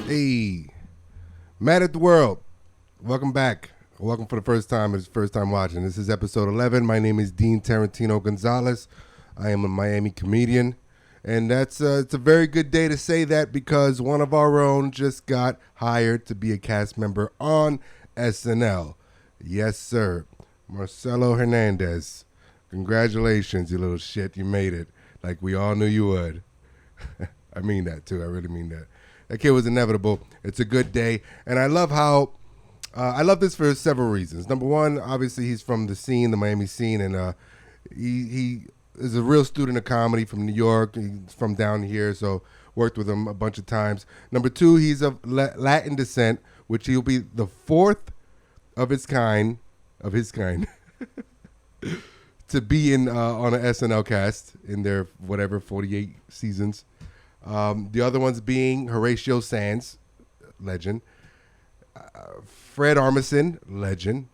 Hey, Mad at the World. Welcome back. Welcome for the first time. It's first time watching. This is episode 11. My name is Dean Tarantino Gonzalez. I am a Miami comedian. And it's a very good day to say that because one of our own just got hired to be a cast member on SNL. Yes, sir. Marcelo Hernandez. Congratulations, you little shit. You made it. Like we all knew you would. I mean that, too. I really mean that. That kid was inevitable. It's a good day. And I love how... I love this for several reasons. Number one, obviously, he's from the scene, the Miami scene, and he is a real student of comedy from New York. He's from down here, so worked with him a bunch of times. Number two, he's of Latin descent, which he'll be the fourth of his kind, to be in on an SNL cast in their whatever 48 seasons. The other ones being Horatio Sanz, legend. Fred Armisen, legend.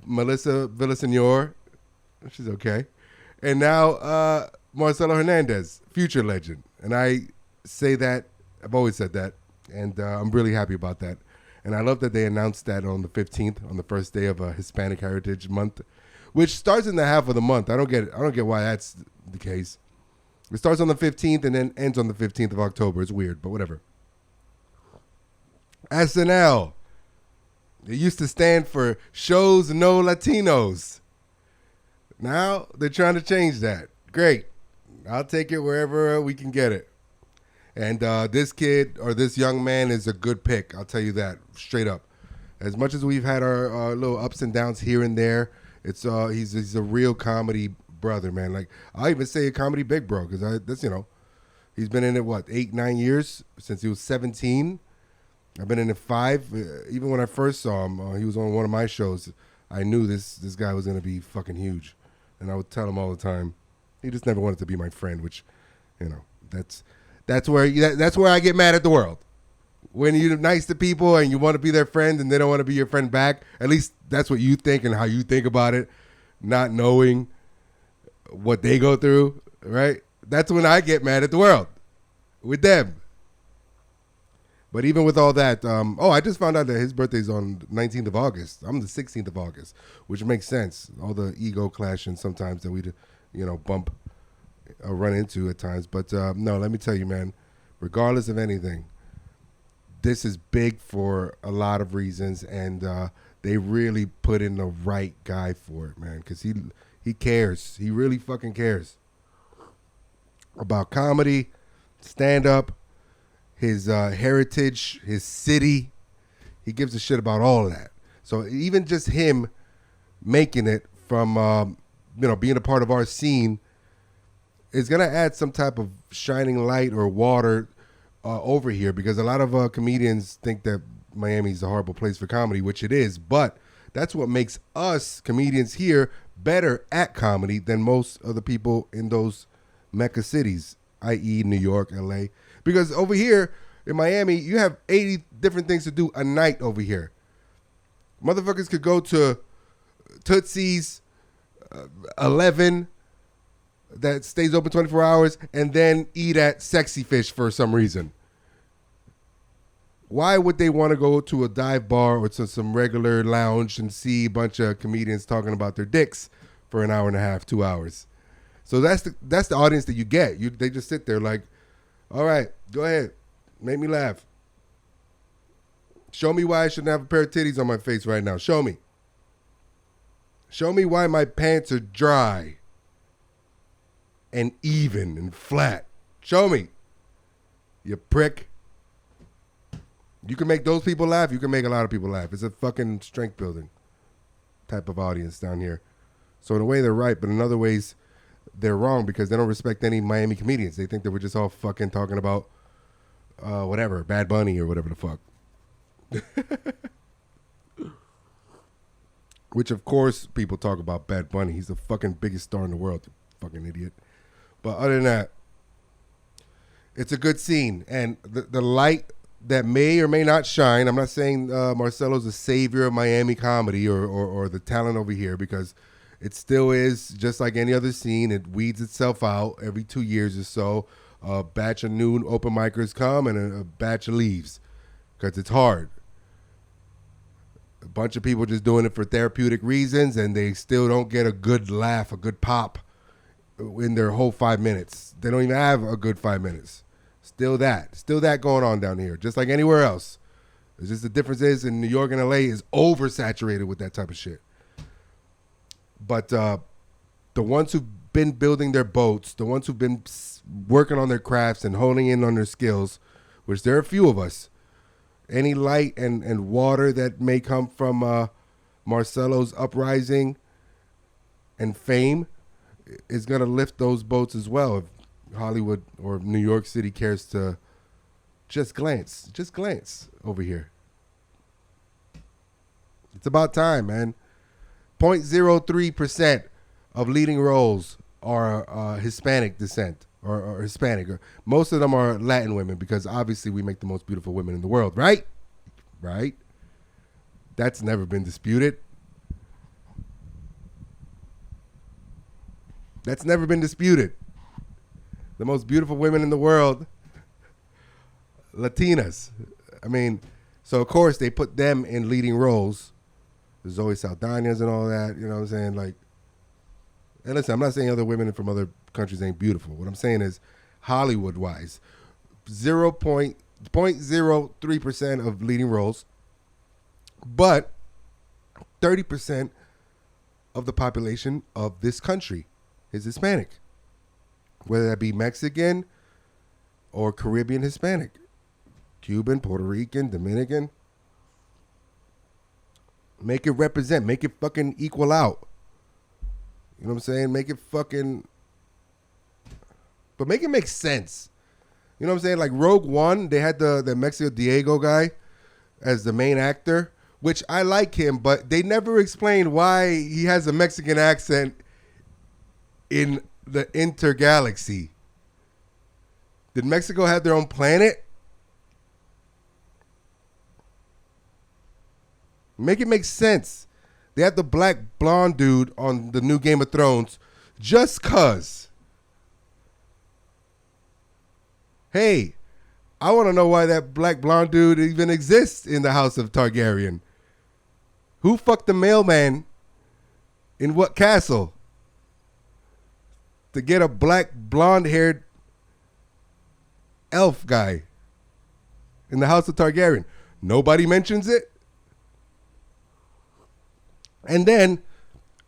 Melissa Villasenor, she's okay. And now Marcelo Hernandez, future legend. And I say that, I've always said that, and I'm really happy about that. And I love that they announced that on the 15th, on the first day of Hispanic Heritage Month, which starts in the half of the month. I don't get why that's the case. It starts on the 15th and then ends on the 15th of October. It's weird, but whatever. SNL. It used to stand for Shows No Latinos. Now they're trying to change that. Great. I'll take it wherever we can get it. And this kid or this young man is a good pick. I'll tell you that straight up. As much as we've had our little ups and downs here and there, it's he's a real comedy brother, man. Like I even say a comedy big bro because that's he's been in it 8-9 years since he was 17. I've been in it 5. Even when I first saw him, he was on one of my shows. I knew this guy was gonna be fucking huge, and I would tell him all the time. He just never wanted to be my friend, which, that's where I get mad at the world. When you're nice to people and you want to be their friend and they don't want to be your friend back, at least that's what you think and how you think about it, not knowing what they go through, right? That's when I get mad at the world with them. But even with all that, I just found out that his birthday's on the 19th of August. I'm the 16th of August, which makes sense. All the ego clashing sometimes that we, bump or run into at times. But no, let me tell you, man, regardless of anything, this is big for a lot of reasons, and they really put in the right guy for it, man, because he cares. He really fucking cares about comedy, stand-up, his heritage, his city. He gives a shit about all of that. So even just him making it from, being a part of our scene is going to add some type of shining light or water over here, because a lot of comedians think that Miami's a horrible place for comedy, which it is, but that's what makes us comedians here better at comedy than most of the people in those mecca cities, i.e. New York, LA. Because over here in Miami, you have 80 different things to do a night over here. Motherfuckers could go to Tootsie's 11 that stays open 24 hours and then eat at Sexy Fish for some reason. Why would they want to go to a dive bar or to some regular lounge and see a bunch of comedians talking about their dicks for an hour and a half, 2 hours? So that's the audience that you get. They just sit there like, all right, go ahead. Make me laugh. Show me why I shouldn't have a pair of titties on my face right now. Show me. Show me why my pants are dry and even and flat. Show me. You prick. You can make those people laugh. You can make a lot of people laugh. It's a fucking strength building type of audience down here. So in a way they're right, but in other ways they're wrong because they don't respect any Miami comedians. They think that we're just all fucking talking about whatever, Bad Bunny or whatever the fuck. Which, of course, people talk about Bad Bunny. He's the fucking biggest star in the world, you fucking idiot. But other than that, it's a good scene. And the light that may or may not shine, I'm not saying Marcelo's the savior of Miami comedy or the talent over here, because it still is just like any other scene. It weeds itself out every 2 years or so. A batch of new open micers come and a batch leaves. because it's hard. A bunch of people just doing it for therapeutic reasons, and they still don't get a good laugh, a good pop in their whole 5 minutes. They don't even have a good 5 minutes. Still that going on down here, just like anywhere else. It's just the difference is in New York and LA is oversaturated with that type of shit. But the ones who've been building their boats, the ones who've been working on their crafts and honing in on their skills, which there are a few of us, any light and water that may come from Marcelo's uprising and fame is going to lift those boats as well. If Hollywood or New York City cares to just glance over here. It's about time, man. 0.03% of leading roles are Hispanic descent or Hispanic. Most of them are Latin women because obviously we make the most beautiful women in the world, right? Right? That's never been disputed. That's never been disputed. The most beautiful women in the world, Latinas. I mean, so of course they put them in leading roles. There's Zoe Saldana's and all that, you know what I'm saying? Like, and listen, I'm not saying other women from other countries ain't beautiful. What I'm saying is Hollywood-wise, 0.03% of leading roles, but 30% of the population of this country is Hispanic. Whether that be Mexican or Caribbean Hispanic, Cuban, Puerto Rican, Dominican. Make it represent. Make it fucking equal out. You know what I'm saying? Make it fucking... But make it make sense. You know what I'm saying? Like Rogue One, they had the Mexico Diego guy as the main actor, which I like him, but they never explained why he has a Mexican accent in the intergalaxy. Did Mexico have their own planet? Make it make sense. They had the black blonde dude on the new Game of Thrones just cuz. Hey, I want to know why that black blonde dude even exists in the House of Targaryen. Who fucked the mailman in what castle? To get a black blonde-haired elf guy in the House of Targaryen. Nobody mentions it. And then,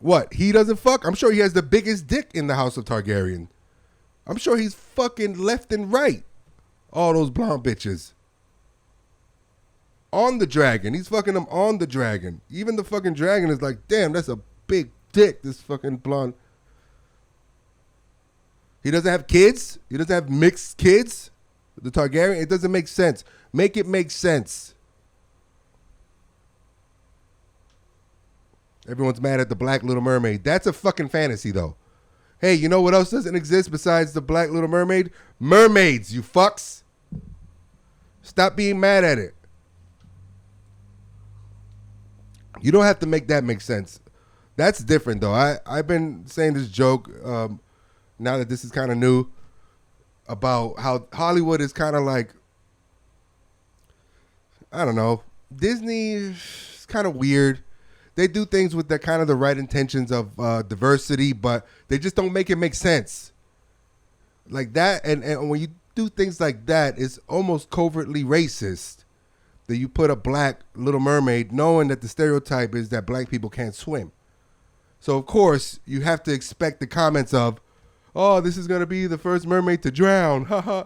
what? He doesn't fuck? I'm sure he has the biggest dick in the House of Targaryen. I'm sure he's fucking left and right. All those blonde bitches. On the dragon. He's fucking them on the dragon. Even the fucking dragon is like, damn, that's a big dick, this fucking blonde. He doesn't have kids. He doesn't have mixed kids. The Targaryen, it doesn't make sense. Make it make sense. Everyone's mad at the Black Little Mermaid. That's a fucking fantasy, though. Hey, you know what else doesn't exist besides the Black Little Mermaid? Mermaids, you fucks. Stop being mad at it. You don't have to make that make sense. That's different, though. I've been saying this joke now that this is kind of new about how Hollywood is kind of like, I don't know, Disney is kind of weird. They do things with the kind of the right intentions of diversity, but they just don't make it make sense. Like that, and when you do things like that, it's almost covertly racist that you put a black Little Mermaid knowing that the stereotype is that black people can't swim. So, of course, you have to expect the comments of, oh, this is going to be the first mermaid to drown. Haha.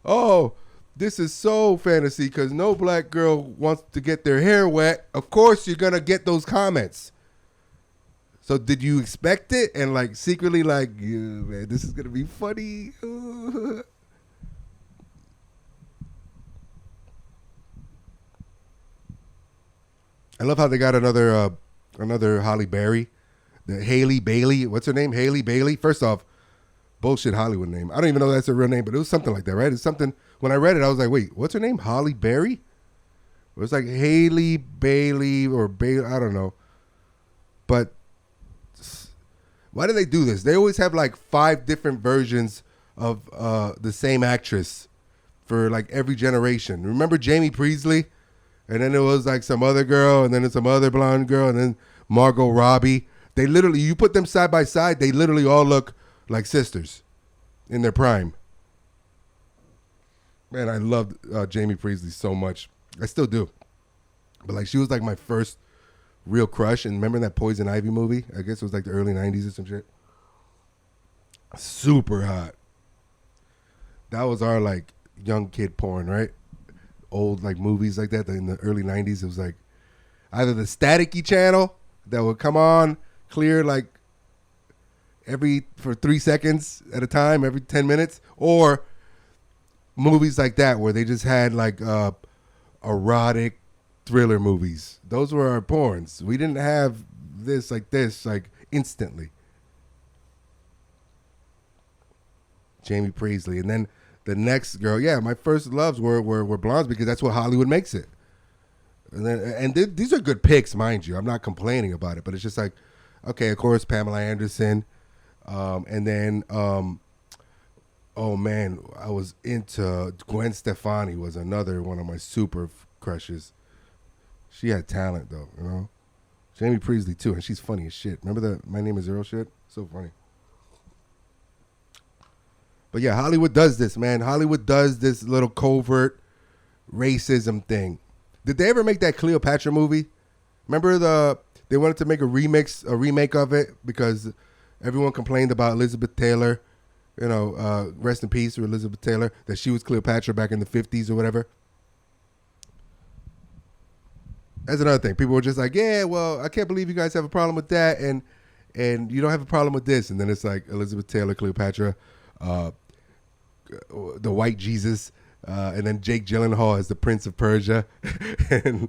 Oh, this is so fantasy because no black girl wants to get their hair wet. Of course, you're going to get those comments. So did you expect it? And like secretly like, yeah, man, this is going to be funny. I love how they got another Halle Berry. The Halle Bailey. What's her name? Halle Bailey. First off, bullshit Hollywood name. I don't even know that's her real name, but it was something like that, right? It's something. When I read it, I was like, wait, what's her name? Halle Berry? It was like Halle Bailey or Bailey. I don't know. But why do they do this? They always have like 5 different versions of the same actress for like every generation. Remember Jamie Priestley? And then it was like some other girl, and then some other blonde girl, and then Margot Robbie. They literally, you put them side by side, they literally all look like sisters in their prime. Man, I loved Jamie Priestley so much. I still do. But like, she was like my first real crush. And remember that Poison Ivy movie? I guess it was like the early 90s or some shit. Super hot. That was our like young kid porn, right? Old like movies like that in the early 90s. It was like either the staticky channel that would come on clear like for 3 seconds at a time, every 10 minutes, or movies like that where they just had like erotic thriller movies. Those were our porns. We didn't have this like instantly. Jamie Priestley. And then the next girl, my first loves were blondes because that's what Hollywood makes it. And these are good picks, mind you. I'm not complaining about it, but it's just like, okay, of course, Pamela Anderson. And then, oh man, I was into Gwen Stefani was another one of my super crushes. She had talent though, you know. Jamie Priestley too, and she's funny as shit. Remember the My Name Is Earl shit? So funny. But yeah, Hollywood does this, man. Hollywood does this little covert racism thing. Did they ever make that Cleopatra movie? Remember they wanted to make a remake of it because everyone complained about Elizabeth Taylor. You know, rest in peace to Elizabeth Taylor, that she was Cleopatra back in the 50s or whatever. That's another thing. People were just like, yeah, well, I can't believe you guys have a problem with that, and you don't have a problem with this. And then it's like Elizabeth Taylor, Cleopatra, the white Jesus, and then Jake Gyllenhaal as the Prince of Persia. And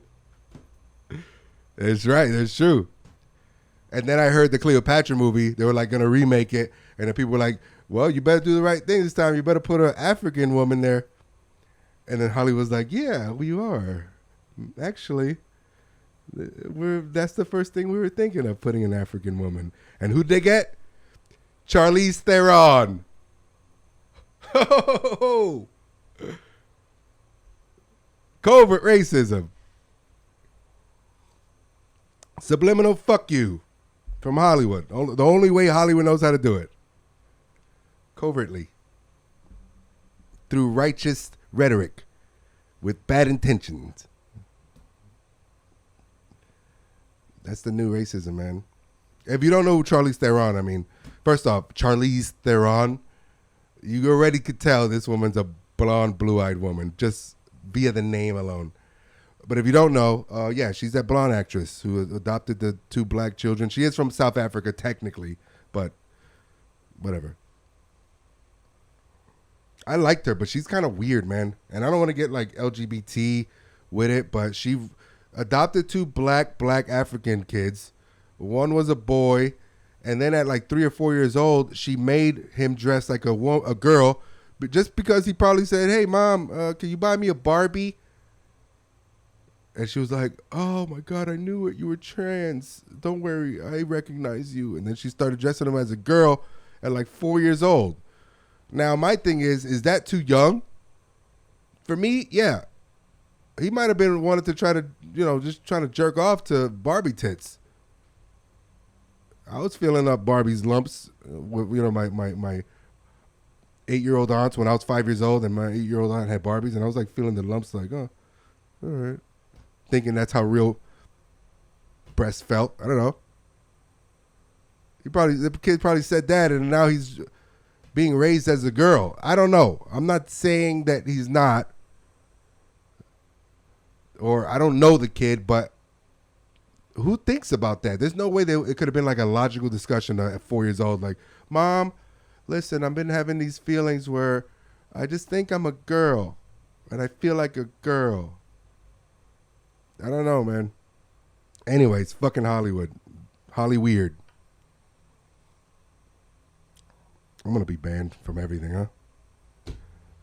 it's right. It's true. And then I heard the Cleopatra movie. They were like going to remake it. And then people were like, well, you better do the right thing this time. You better put an African woman there. And then Holly was like, yeah, we are. Actually, that's the first thing we were thinking of, putting an African woman. And who'd they get? Charlize Theron. Oh, covert racism. Subliminal fuck you from Hollywood. The only way Hollywood knows how to do it. Covertly. Through righteous rhetoric with bad intentions. That's the new racism, man. If you don't know who Charlize Theron, I mean, first off, Charlize Theron, you already could tell this woman's a blonde, blue-eyed woman, just via the name alone. But if you don't know, she's that blonde actress who adopted the 2 black children. She is from South Africa, technically, but whatever. I liked her, but she's kind of weird, man. And I don't want to get like LGBT with it, but she adopted 2 black African kids. One was a boy, and then at like 3 or 4 years old, she made him dress like a girl, but just because he probably said, "Hey, mom, can you buy me a Barbie?" And she was like, "Oh my God, I knew it. You were trans. Don't worry, I recognize you." And then she started dressing him as a girl at like 4 years old. Now, my thing is that too young? For me, yeah. He might have been wanted to try to, just trying to jerk off to Barbie tits. I was feeling up Barbie's lumps with, my 8-year-old aunts when I was 5 years old, and my 8-year-old aunt had Barbies, and I was like feeling the lumps like, oh, all right. Thinking that's how real breasts felt. I don't know. The kid probably said that, and now he's being raised as a girl. I don't know. I'm not saying that he's not, or I don't know the kid, but who thinks about that? There's no way it could have been like a logical discussion at 4 years old. Like, Mom, listen, I've been having these feelings where I just think I'm a girl, and I feel like a girl. I don't know, man. Anyways, fucking Hollywood. Holly weird. I'm going to be banned from everything, huh?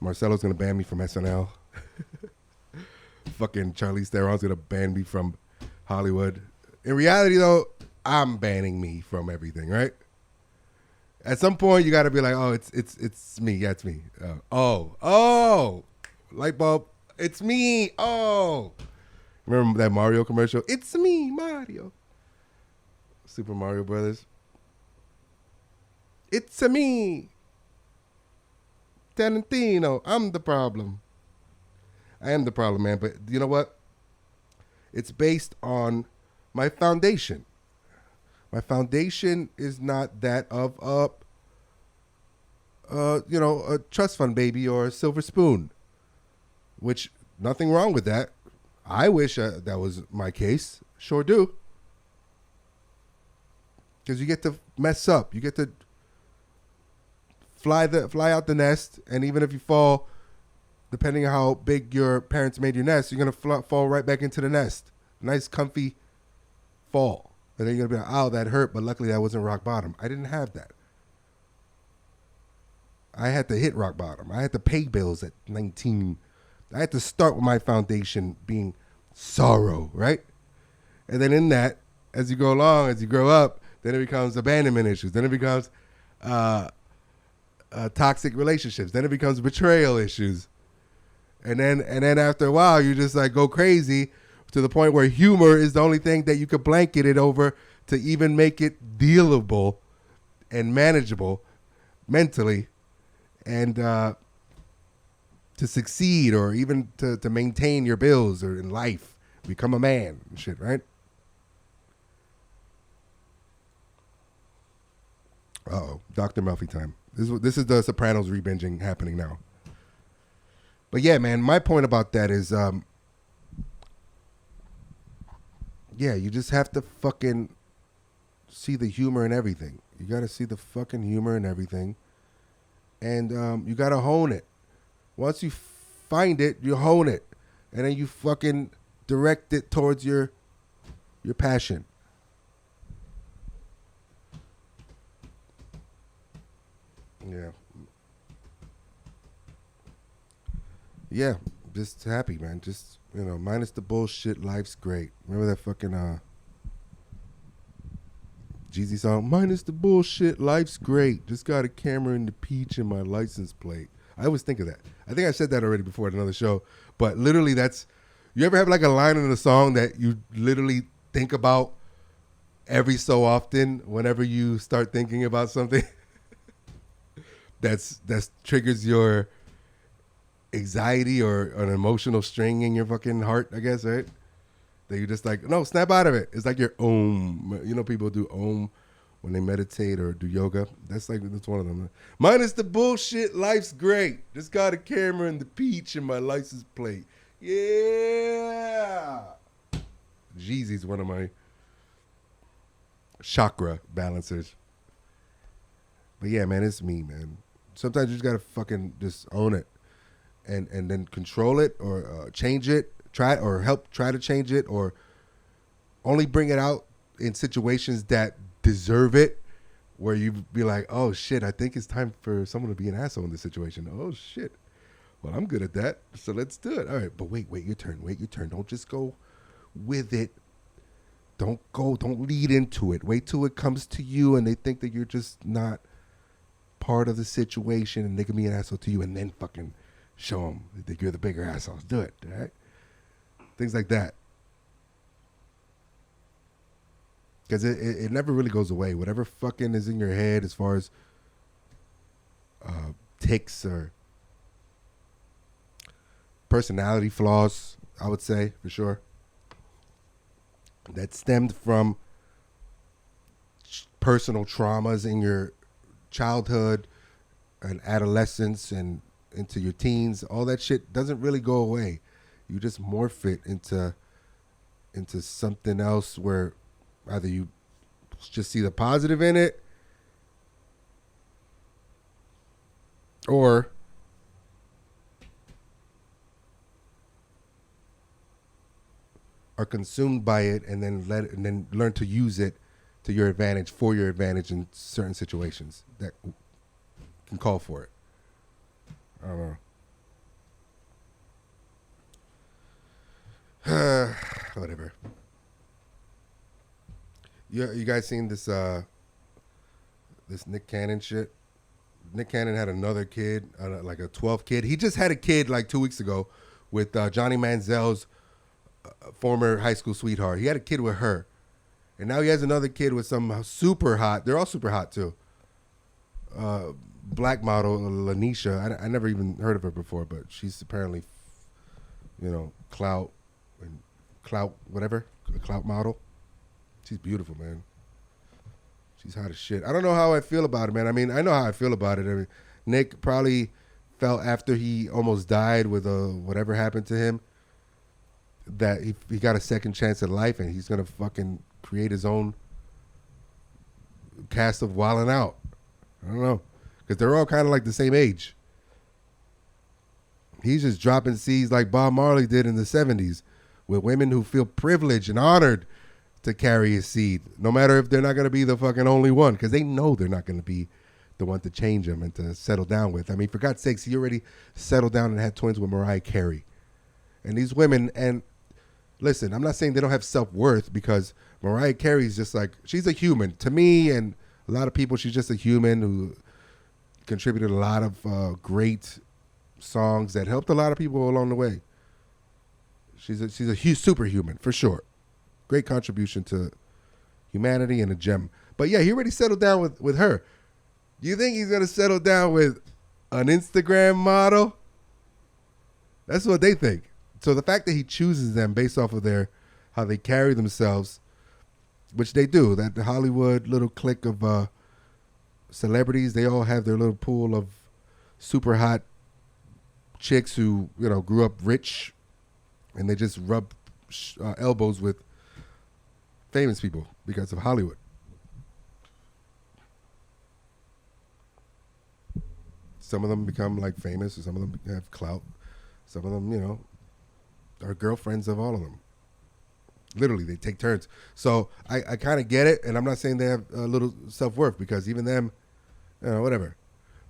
Marcelo's going to ban me from SNL. Fucking Charlize Theron's going to ban me from Hollywood. In reality, though, I'm banning me from everything, right? At some point, you got to be like, oh, it's me. Yeah, it's me. Oh, light bulb. It's me. Oh. Remember that Mario commercial? It's me, Mario. Super Mario Brothers. It's a me, Tarantino. I'm the problem. I am the problem, man. But you know what? It's based on my foundation. My foundation is not that of a trust fund baby or a silver spoon, which nothing wrong with that. I wish that was my case. Sure do. Because you get to mess up. You get to fly out the nest, and even if you fall, depending on how big your parents made your nest, you're gonna fall right back into the nest. Nice, comfy fall. And then you're gonna be like, "Oh, that hurt," but luckily that wasn't rock bottom. I didn't have that. I had to hit rock bottom. I had to pay bills at 19. I had to start with my foundation being sorrow, right? And then in that, as you go along, as you grow up, then it becomes abandonment issues. Then it becomes toxic relationships. Then it becomes betrayal issues. And then after a while, you just like go crazy to the point where humor is the only thing that you could blanket it over to even make it dealable and manageable mentally, and to succeed or even to maintain your bills or in life, become a man and shit, right? Uh-oh, Dr. Melfi time. This is the Sopranos rebinging happening now. But yeah, man, my point about that is, you just have to fucking see the humor in everything. You got to see the fucking humor in everything. And you got to hone it. Once you find it, you hone it. And then you fucking direct it towards your passion. Yeah. Yeah, just happy, man. Just, minus the bullshit, life's great. Remember that fucking Jeezy song? Minus the bullshit, life's great. Just got a camera in the peach and my license plate. I always think of that. I think I said that already before at another show. But literally you ever have like a line in a song that you literally think about every so often whenever you start thinking about something? That's triggers your anxiety or an emotional string in your fucking heart, I guess, right? That you're just like, no, snap out of it. It's like your om. People do om when they meditate or do yoga. That's one of them. Minus the bullshit, life's great. Just got a camera in the peach and my license plate. Yeah. Jeezy's one of my chakra balancers. But yeah, man, it's me, man. Sometimes you just gotta fucking just own it. And then control it or change it, try to change it, or only bring it out in situations that deserve it, where you be like, oh shit, I think it's time for someone to be an asshole in this situation. Oh shit, well, I'm good at that, so let's do it. All right, but wait your turn. Don't just go with it. Don't lead into it. Wait till it comes to you and they think that you're just not part of the situation and they can be an asshole to you, and then fucking show them that you're the bigger assholes. Do it, all right? Things like that. Because it never really goes away. Whatever fucking is in your head as far as tics or personality flaws, I would say, for sure, that stemmed from personal traumas in your childhood and adolescence and into your teens, all that shit doesn't really go away. You just morph it into something else where either you just see the positive in it, or are consumed by it and then learn to use it to your advantage, for your advantage in certain situations that can call for it. I don't know. Whatever. You guys seen this this Nick Cannon shit? Nick Cannon had another kid, like a 12th kid. He just had a kid like 2 weeks ago with Johnny Manziel's former high school sweetheart. He had a kid with her, and now he has another kid with some super hot. They're all super hot too. Black model Lanisha. I never even heard of her before, but she's apparently, clout whatever, a clout model. She's beautiful, man. She's hot as shit. I don't know how I feel about it, man. I mean, I know how I feel about it. I mean, Nick probably felt after he almost died with whatever happened to him that he got a second chance at life, and he's gonna fucking create his own cast of Wildin' Out. I don't know, because they're all kind of like the same age. He's just dropping seeds like Bob Marley did in the 70s with women who feel privileged and honored to carry his seed, no matter if they're not going to be the fucking only one, because they know they're not going to be the one to change them and to settle down with. I mean, for God's sakes, he already settled down and had twins with Mariah Carey. And these women, and listen, I'm not saying they don't have self-worth, because Mariah Carey's just like, she's a human. To me and a lot of people, she's just a human who contributed a lot of great songs that helped a lot of people along the way. She's a superhuman, for sure. Great contribution to humanity and a gem. But yeah, he already settled down with her. Do you think he's going to settle down with an Instagram model? That's what they think. So the fact that he chooses them based off of how they carry themselves, which they do, that the Hollywood little clique of celebrities, they all have their little pool of super hot chicks who, grew up rich, and they just rub elbows with famous people because of Hollywood. Some of them become like famous, or some of them have clout. Some of them, are girlfriends of all of them. Literally, they take turns. So I kind of get it, and I'm not saying they have a little self-worth, because even them, whatever.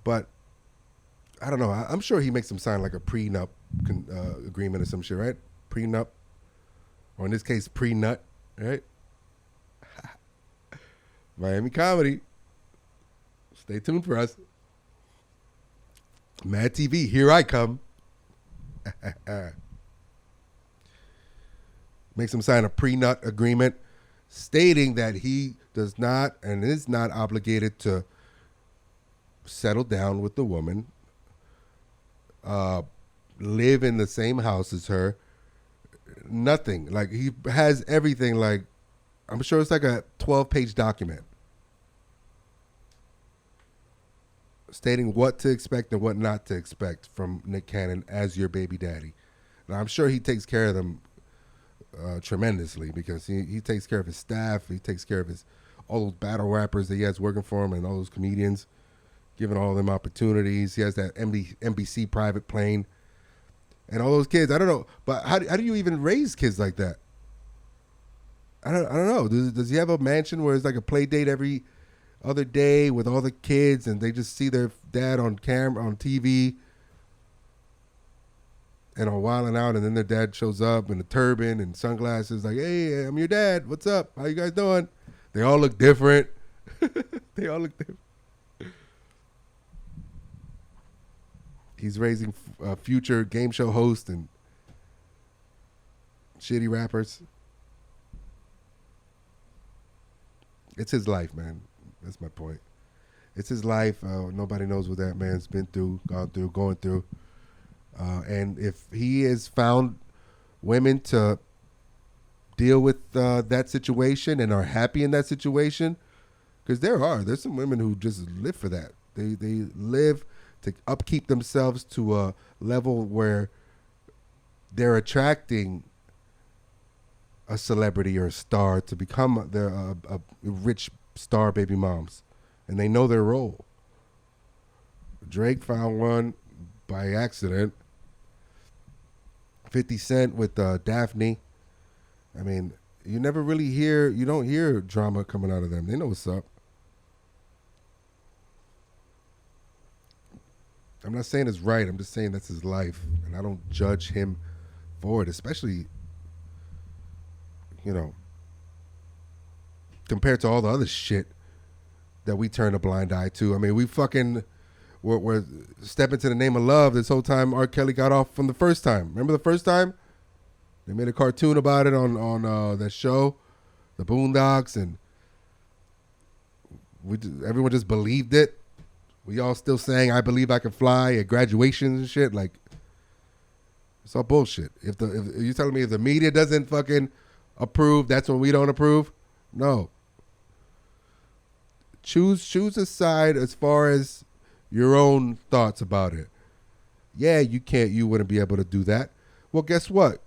But I don't know. I'm sure he makes them sign like a prenup agreement or some shit, right? Prenup, or in this case, pre-nut, right? Miami Comedy. Stay tuned for us. Mad TV, here I come. Makes him sign a prenup agreement stating that he does not and is not obligated to settle down with the woman, live in the same house as her, nothing. Like, he has everything. Like, I'm sure it's like a 12-page document stating what to expect and what not to expect from Nick Cannon as your baby daddy. Now, I'm sure he takes care of them tremendously, because he takes care of his staff. He takes care of all those battle rappers that he has working for him, and all those comedians, giving all of them opportunities. He has that NBC private plane, and all those kids. I don't know, but how do you even raise kids like that? I don't know. Does he have a mansion where it's like a play date every other day with all the kids, and they just see their dad on camera, on TV, and are wilding out, and then their dad shows up in a turban and sunglasses, like, "Hey, I'm your dad. What's up? How you guys doing?" They all look different. They all look different. He's raising future game show hosts and shitty rappers. It's his life, man. That's my point. It's his life. Nobody knows what that man's been through, going through. And if he has found women to deal with that situation and are happy in that situation, because there's some women who just live for that. They live to upkeep themselves to a level where they're attracting a celebrity or a star to become a rich star baby moms, and they know their role. Drake found one by accident. 50 Cent with Daphne. I mean, you don't hear drama coming out of them. They know what's up. I'm not saying it's right. I'm just saying that's his life, and I don't judge him for it, especially, compared to all the other shit that we turn a blind eye to. I mean, we're stepping to the name of love this whole time. R. Kelly got off from the first time. Remember the first time? They made a cartoon about it on that show, The Boondocks, and everyone just believed it. We all still saying "I believe I can fly" at graduations and shit. Like, it's all bullshit. If you're telling me if the media doesn't fucking approve, that's when we don't approve. No. Choose a side as far as your own thoughts about it. Yeah, you wouldn't be able to do that. Well, guess what?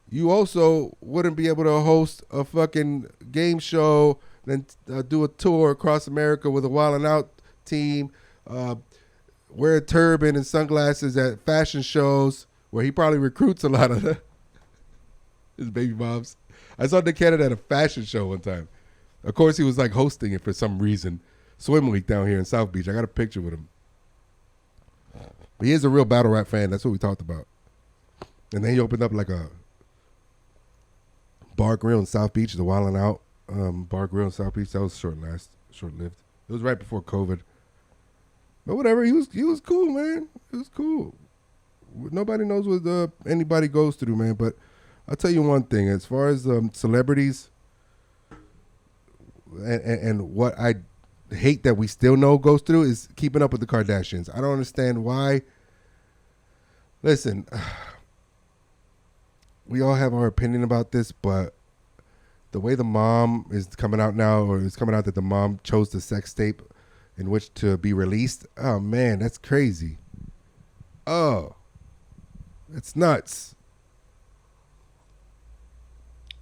You also wouldn't be able to host a fucking game show, then do a tour across America with a Wild 'N Out team, wear a turban and sunglasses at fashion shows where he probably recruits a lot of his baby moms. I saw Nick Cannon at a fashion show one time. Of course, he was like hosting it for some reason. Swim Week down here in South Beach. I got a picture with him. But he is a real battle rap fan. That's what we talked about. And then he opened up like a bar grill in South Beach, the Wild 'N Out bar grill in South Beach. That was short-lived. It was right before COVID. But whatever, he was cool, man. It was cool. Nobody knows what anybody goes through, man. But I'll tell you one thing. As far as celebrities and what I hate that we still know goes through is keeping up with the Kardashians. I don't understand why. Listen, we all have our opinion about this, but the way the mom is coming out now, or it's coming out that the mom chose the sex tape in which to be released, oh man, that's crazy. Oh, that's nuts.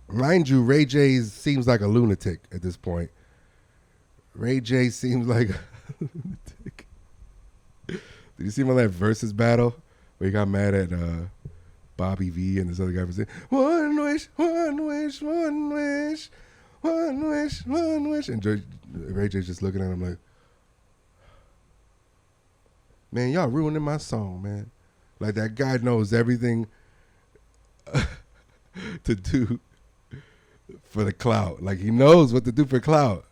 Mind you, Ray J seems like a lunatic at this point. Ray J seems like a lunatic. Did you see him on that Versus battle where he got mad at Bobby V and this other guy for saying, "One wish, one wish, one wish, one wish, one wish," and Ray J's just looking at him like, "Man, y'all ruining my song, man." Like, that guy knows everything to do for the clout. Like, he knows what to do for clout.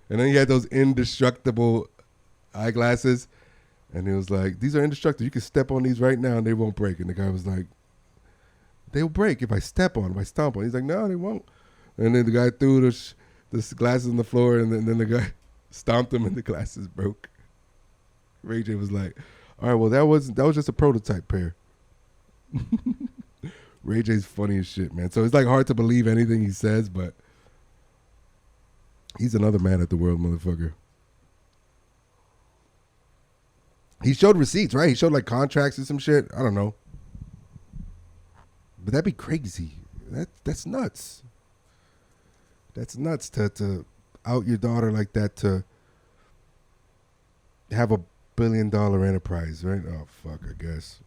And then he had those indestructible eyeglasses, and he was like, "These are indestructible. You can step on these right now and they won't break." And the guy was like, "They'll break if I step on them, if I stomp on them." He's like, "No, they won't." And then the guy threw the glasses on the floor, and then the guy stomped them and the glasses broke. Ray J was like, "All right, well, that was just a prototype pair." Ray J's funny as shit, man. So it's like hard to believe anything he says, but he's another man at the world, motherfucker. He showed receipts, right? He showed like contracts or some shit. I don't know. But that'd be crazy. That's nuts. That's nuts to out your daughter like that, to have a $1 billion enterprise, right? Oh, fuck, I guess.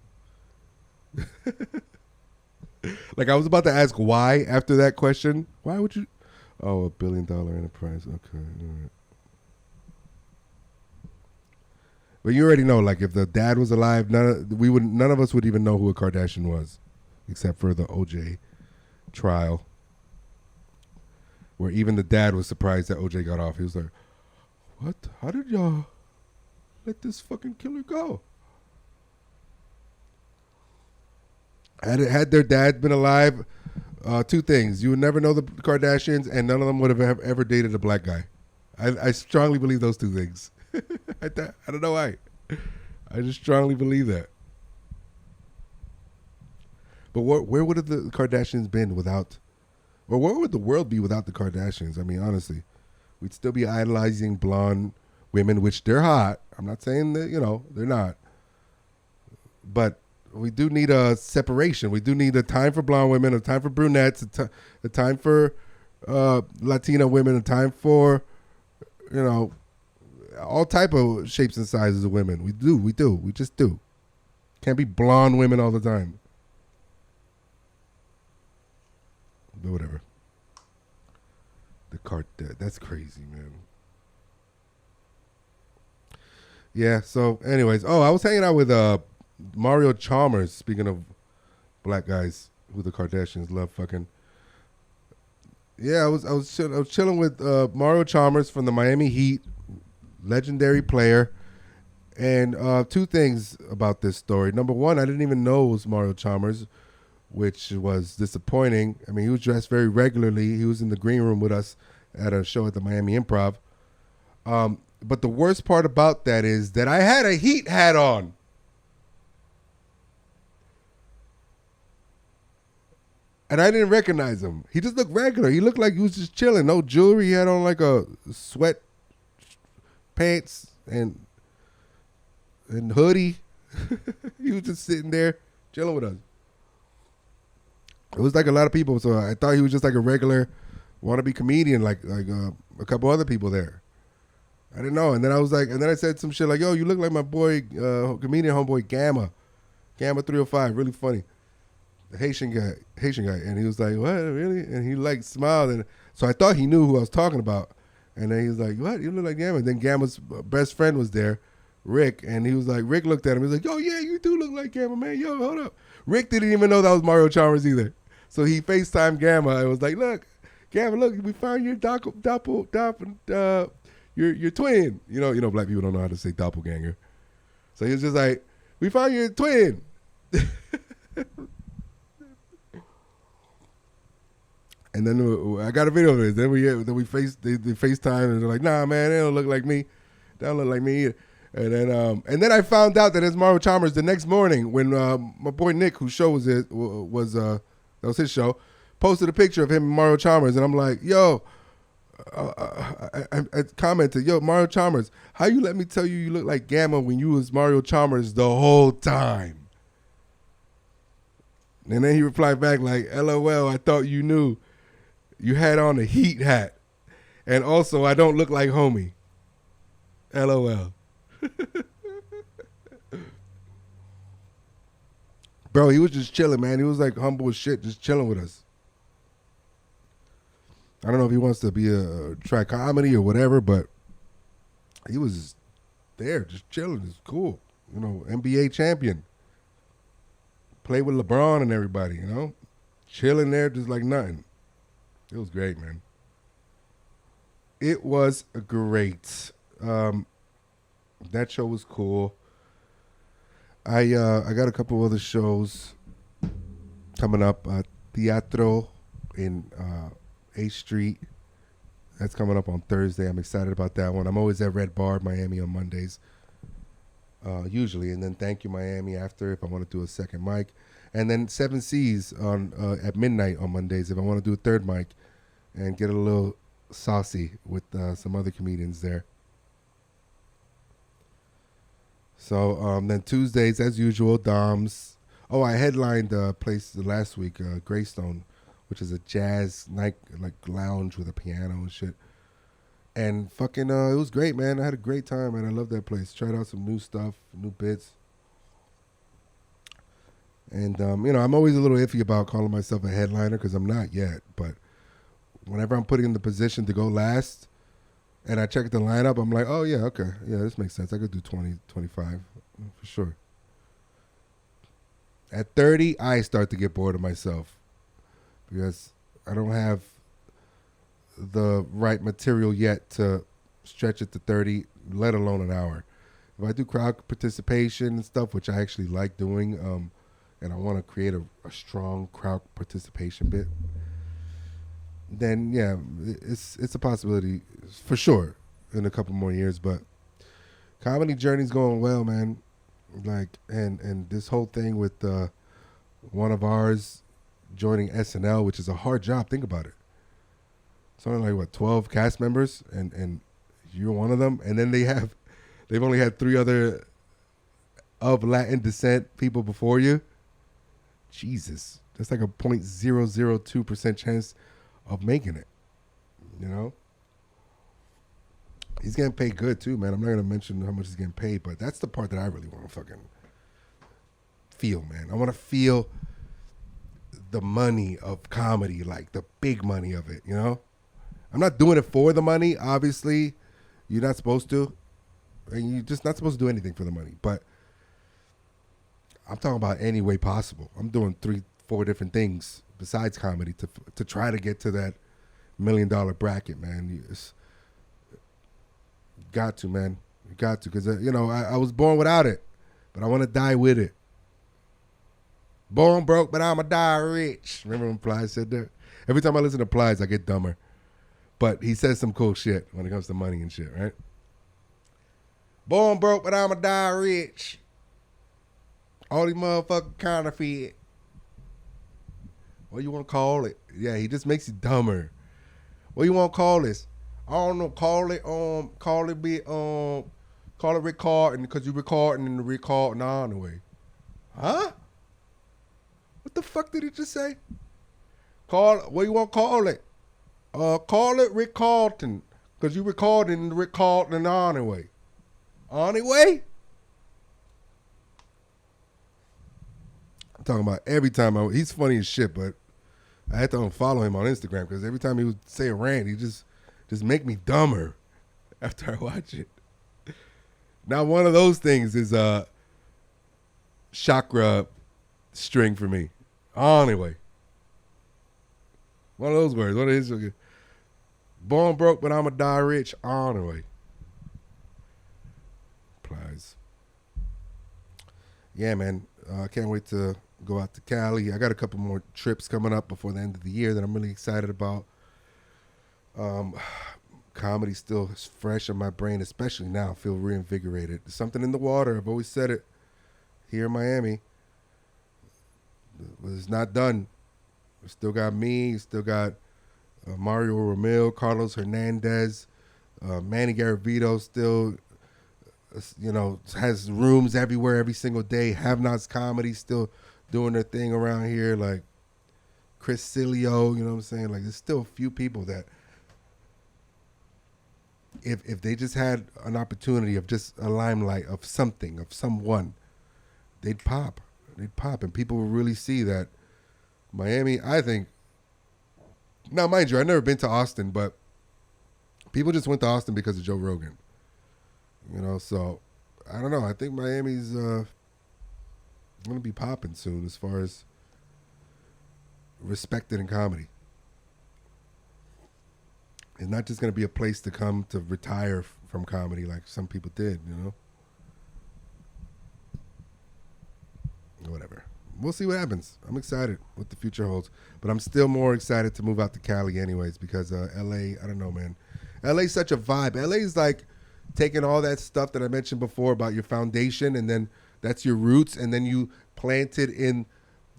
Like, I was about to ask why after that question. Why would you? Oh, $1 billion enterprise. Okay, all right. But you already know, like, if the dad was alive, none of us would even know who a Kardashian was, except for the OJ trial, where even the dad was surprised that OJ got off. He was like, "What? How did y'all let this fucking killer go?" Had their dad been alive, two things: you would never know the Kardashians, and none of them would have ever dated a black guy. I strongly believe those two things. I don't know why. I just strongly believe that. But where would have the Kardashians been without, or where would the world be without the Kardashians? I mean, honestly, we'd still be idolizing blonde women, which they're hot. I'm not saying that, they're not. But we do need a separation. We do need a time for blonde women, a time for brunettes, a time for Latina women, a time for, all type of shapes and sizes of women. We just do. Can't be blonde women all the time. But whatever. That's crazy, man. Yeah, so anyways. Oh, I was hanging out with Mario Chalmers, speaking of black guys who the Kardashians love fucking. Yeah, I was chilling with Mario Chalmers from the Miami Heat, legendary player. And two things about this story. Number one, I didn't even know it was Mario Chalmers. which was disappointing. I mean, he was dressed very regularly. He was in the green room with us at a show at the Miami Improv. But the worst part about that is that I had a Heat hat on. And I didn't recognize him. He just looked regular. He looked like he was just chilling. No jewelry. He had on like a sweat pants and hoodie. He was just sitting there chilling with us. It was like a lot of people, so I thought he was just like a regular wannabe comedian, like a couple other people there. I didn't know, and then I said some shit like, "Yo, you look like my boy, comedian homeboy Gamma 305, really funny, the Haitian guy," and he was like, "What, really?" And he like smiled, and so I thought he knew who I was talking about, and then he was like, "What? You look like Gamma?" And then Gamma's best friend was there, Rick, and he was like, Rick looked at him, he was like, "Yo, yeah, you do look like Gamma, man. Yo, hold up." Rick didn't even know that was Mario Chalmers either. So he FaceTimed Gamma and was like, "Look, Gamma, look, we found your your twin." You know, black people don't know how to say doppelganger. So he was just like, "We found your twin." And then I got a video of it. Then they FaceTime and they're like, "Nah, man, they don't look like me. They don't look like me either." And then I found out that it's Mario Chalmers the next morning when my boy Nick, whose show that was his show, posted a picture of him and Mario Chalmers, and I'm like, "Yo," I commented, "Yo, Mario Chalmers, how you let me tell you look like Gamma when you was Mario Chalmers the whole time?" And then he replied back like, "LOL, I thought you knew. You had on a Heat hat, and also I don't look like homie. LOL." Bro, he was just chilling, man. He was like humble as shit, just chilling with us. I don't know if he wants to be try comedy or whatever, but he was just there, just chilling. It's cool. You know, NBA champion. Played with LeBron and everybody, you know? Chilling there just like nothing. It was great, man. It was great. That show was cool. I got a couple other shows coming up. Teatro in 8th Street. That's coming up on Thursday. I'm excited about that one. I'm always at Red Bar, Miami on Mondays, usually. And then Thank You Miami after if I want to do a second mic. And then Seven Seas on at midnight on Mondays if I want to do a third mic and get a little saucy with some other comedians there. So then Tuesdays, as usual, Dom's. Oh, I headlined a place last week, Greystone, which is a jazz night, like lounge with a piano and shit. And fucking, it was great, man. I had a great time, man. I love that place. Tried out some new stuff, new bits. And, I'm always a little iffy about calling myself a headliner because I'm not yet. But whenever I'm put in the position to go last, and I check the lineup, I'm like, oh, yeah, okay. Yeah, this makes sense. I could do 20, 25 for sure. At 30, I start to get bored of myself because I don't have the right material yet to stretch it to 30, let alone an hour. If I do crowd participation and stuff, which I actually like doing, and I want to create a strong crowd participation bit, then yeah, it's a possibility for sure in a couple more years. But comedy journey's going well, man. Like and this whole thing with one of ours joining SNL, which is a hard job. Think about it. It's only like 12 cast members, and you're one of them. And then they've only had 3 other of Latin descent people before you. Jesus, that's like a 0.002% chance of making it, you know? He's getting paid good too, man. I'm not going to mention how much he's getting paid, but that's the part that I really want to fucking feel, man. I want to feel the money of comedy, like the big money of it, you know? I'm not doing it for the money, obviously. You're not supposed to. And you're just not supposed to do anything for the money, but I'm talking about any way possible. I'm doing 3-4 different things besides comedy to try to get to that $1 million bracket, man. You got to, man. You got to, because I was born without it, but I want to die with it. Born broke, but I'ma die rich. Remember when Plies said that? Every time I listen to Plies, I get dumber. But he says some cool shit when it comes to money and shit, right? Born broke, but I'ma die rich. All these motherfucking counterfeit. What you want to call it? Yeah, he just makes you dumber. What you want to call this? I don't know. Call it recording because you recording in the recording on the way. Huh? What the fuck did he just say? What you want to call it? Call it recording because you recording in the recording on the way. On the way? I'm talking about every time he's funny as shit, but I had to unfollow him on Instagram because every time he would say a rant, he just make me dumber after I watch it. Now one of those things is chakra string for me. Anyway. One of those words. What is it? Born broke, but I'ma die rich. Anyway. Plies. Yeah, man. I can't wait to go out to Cali. I got a couple more trips coming up before the end of the year that I'm really excited about. Comedy still is fresh in my brain, especially now. I feel reinvigorated. There's something in the water. I've always said it here in Miami. It's not done. We still got me. Still got Mario Ramil, Carlos Hernandez, Manny Garavito still, has rooms everywhere every single day. Have Nots Comedy still doing their thing around here. Like Chris Cilio, you know what I'm saying? Like there's still a few people that if they just had an opportunity of just a limelight of something, of someone, they'd pop. They'd pop and people will really see that Miami, I think. Now, mind you, I've never been to Austin, but people just went to Austin because of Joe Rogan. So I don't know. I think Miami's going to be popping soon as far as respected in comedy. It's not just going to be a place to come to retire from comedy like some people did, Whatever. We'll see what happens. I'm excited what the future holds. But I'm still more excited to move out to Cali anyways because L.A., I don't know, man. L.A.'s such a vibe. L.A.'s like taking all that stuff that I mentioned before about your foundation and then that's your roots and then you plant it in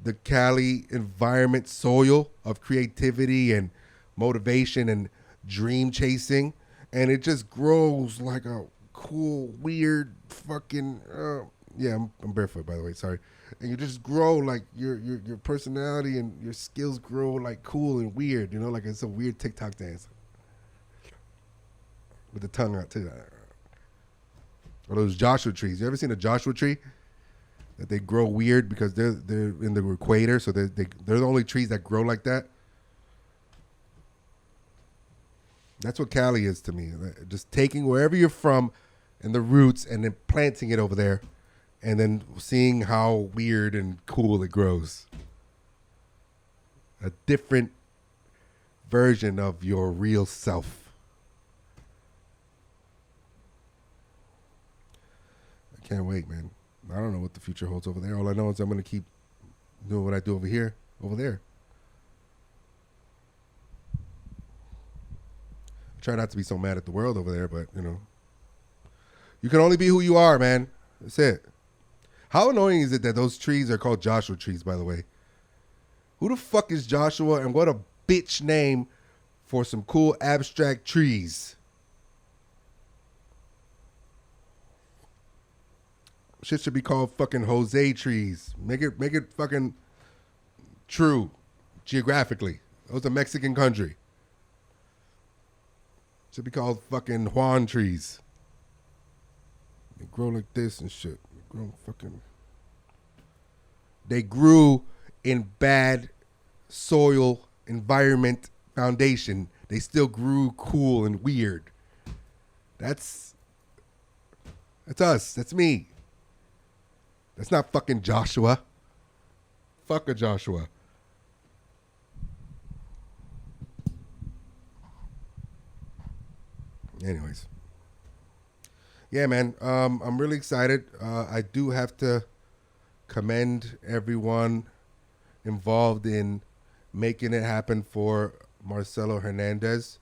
the Cali environment soil of creativity and motivation and dream chasing. And it just grows like a cool, weird fucking... I'm barefoot, by the way. Sorry. And you just grow like your personality and your skills grow like cool and weird, like it's a weird TikTok dance with the tongue out too. Or those Joshua trees. You ever seen a Joshua tree? That they grow weird because they're in the equator, so they're the only trees that grow like that. That's what Cali is to me. Just taking wherever you're from and the roots and then planting it over there. And then seeing how weird and cool it grows. A different version of your real self. I can't wait, man. I don't know what the future holds over there. All I know is I'm going to keep doing what I do over there. I try not to be so mad at the world over there, but, you can only be who you are, man. That's it. How annoying is it that those trees are called Joshua trees, by the way? Who the fuck is Joshua and what a bitch name for some cool abstract trees? Shit should be called fucking Jose trees. Make it fucking true geographically. It was a Mexican country. Should be called fucking Juan trees. They grow like this and shit. They grew in bad soil, environment, foundation. They still grew cool and weird. That's us. That's me. That's not fucking Joshua. Fuck a Joshua. Anyways. Yeah, man. I'm really excited. I do have to commend everyone involved in making it happen for Marcelo Hernandez.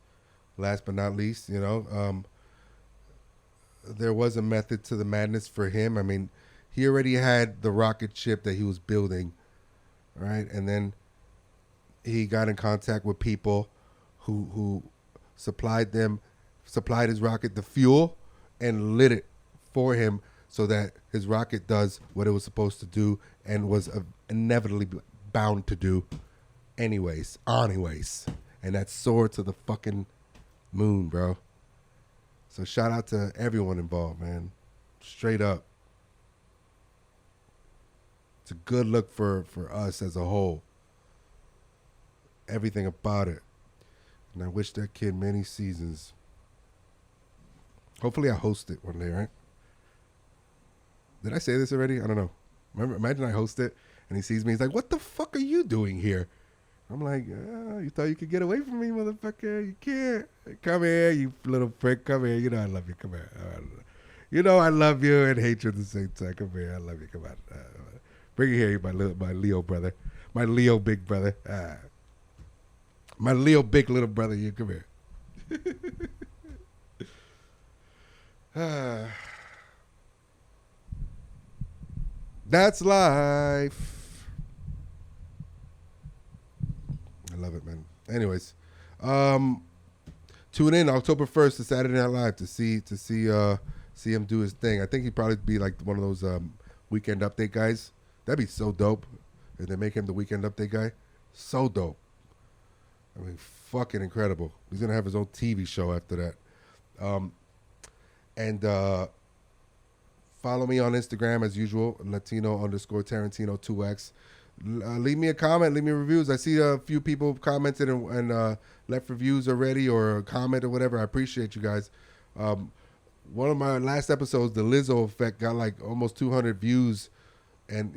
Last but not least, there was a method to the madness for him. I mean, he already had the rocket ship that he was building, right? And then he got in contact with people who supplied his rocket the fuel and lit it for him so that his rocket does what it was supposed to do and was inevitably bound to do anyways. And that's soar to the fucking moon, bro. So shout out to everyone involved, man. Straight up. It's a good look for us as a whole. Everything about it. And I wish that kid many seasons. Hopefully I host it one day, right? Did I say this already? I don't know. Imagine I host it and he sees me. He's like, what the fuck are you doing here? I'm like, you thought you could get away from me, motherfucker. You can't. Come here, you little prick. Come here. You know I love you. Come here. You know I love you and hate you at the same time. Come here. I love you. Come on. Bring it here, my Leo brother. My Leo big brother. My Leo big little brother. You come here. That's life. I love it, man. Anyways, tune in October 1st to Saturday Night Live to see him do his thing. I think he'd probably be like one of those weekend update guys. That'd be so dope if they make him the weekend update guy. So dope. I mean, fucking incredible. He's gonna have his own TV show after that. And follow me on Instagram as usual, Latino_Tarantino 2X. Leave me a comment, leave me reviews. I see a few people commented and left reviews already or a comment or whatever. I appreciate you guys. One of my last episodes, the Lizzo effect, got like almost 200 views. And,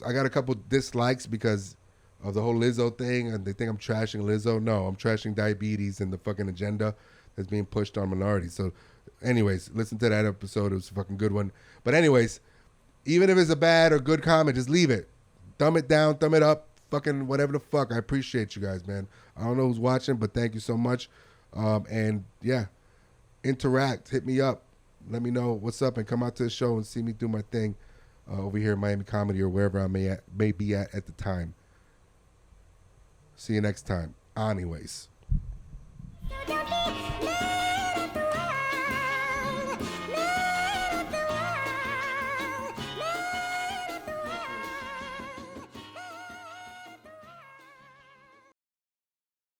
I got a couple dislikes because of the whole Lizzo thing. And they think I'm trashing Lizzo. No, I'm trashing diabetes and the fucking agenda that's being pushed on minorities. So anyways, listen to that episode. It was a fucking good one. But anyways, even if it's a bad or good comment, just leave it. Thumb it down, thumb it up, fucking whatever the fuck. I appreciate you guys, man. I don't know who's watching, but thank you so much. And yeah, interact, hit me up. Let me know what's up and come out to the show and see me do my thing over here in Miami Comedy or wherever I may be at the time. See you next time. Anyways.